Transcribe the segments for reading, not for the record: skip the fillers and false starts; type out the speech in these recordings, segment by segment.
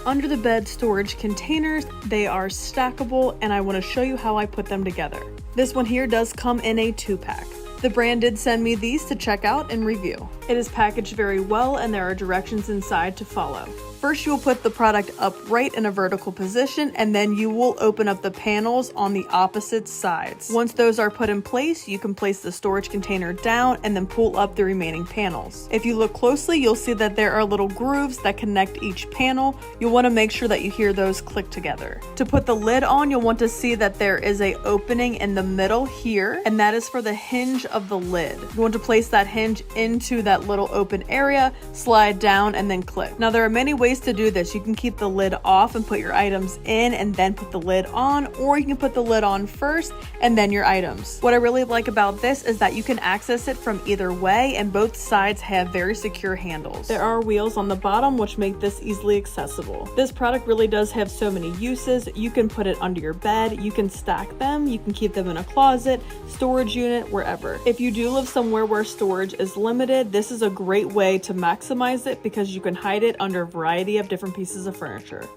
under the bed storage containers. They are stackable, and I want to show you how I put them together. This one here does come in a 2-pack. The brand did send me these to check out and review. It is packaged very well, and there are directions inside to follow. First, you'll put the product upright in a vertical position, and then you will open up the panels on the opposite sides. Once those are put in place, you can place the storage container down and then pull up the remaining panels. If you look closely, you'll see that there are little grooves that connect each panel. You'll want to make sure that you hear those click together. To put the lid on, you'll want to see that there is an opening in the middle here, and that is for the hinge of the lid. You want to place that hinge into that little open area, slide down, and then click. Now, there are many ways to do this. You can keep the lid off and put your items in and then put the lid on, or you can put the lid on first and then your items. What I really like about this is that you can access it from either way, and both sides have very secure handles. There are wheels on the bottom which make this easily accessible. This product really does have so many uses. You can put it under your bed, you can stack them, you can keep them in a closet, storage unit, wherever. If you do live somewhere where storage is limited, this is a great way to maximize it because you can hide it under a variety of different pieces of furniture.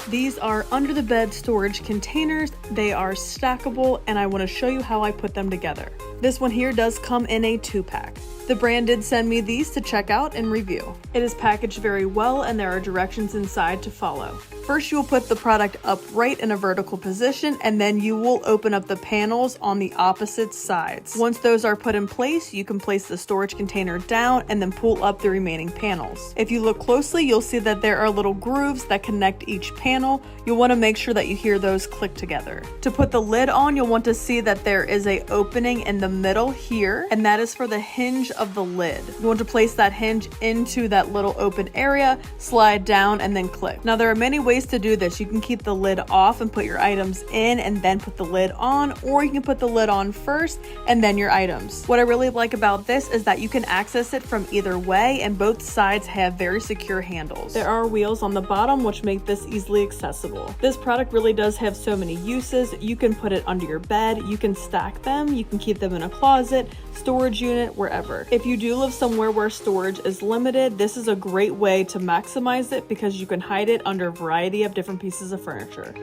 These are under the bed storage containers. They are stackable, and I want to show you how I put them together. This one here does come in a 2-pack. The brand did send me these to check out and review. It is packaged very well, and there are directions inside to follow. First, you'll put the product upright in a vertical position, and then you will open up the panels on the opposite sides. Once those are put in place, you can place the storage container down and then pull up the remaining panels. If you look closely, you'll see that there are little grooves that connect each panel. You'll want to make sure that you hear those click together. To put the lid on, you'll want to see that there is an opening in the middle here, and that is for the hinge of the lid. You want to place that hinge into that little open area, slide down, and then click. Now, there are many ways to do this. You can keep the lid off and put your items in and then put the lid on, or you can put the lid on first and then your items. What I really like about this is that you can access it from either way, and both sides have very secure handles. There are wheels on the bottom which make this easily accessible. This product really does have so many uses. You can put it under your bed, you can stack them, you can keep them in a closet, storage unit, wherever. If you do live somewhere where storage is limited, this is a great way to maximize it because you can hide it under a variety of different pieces of furniture.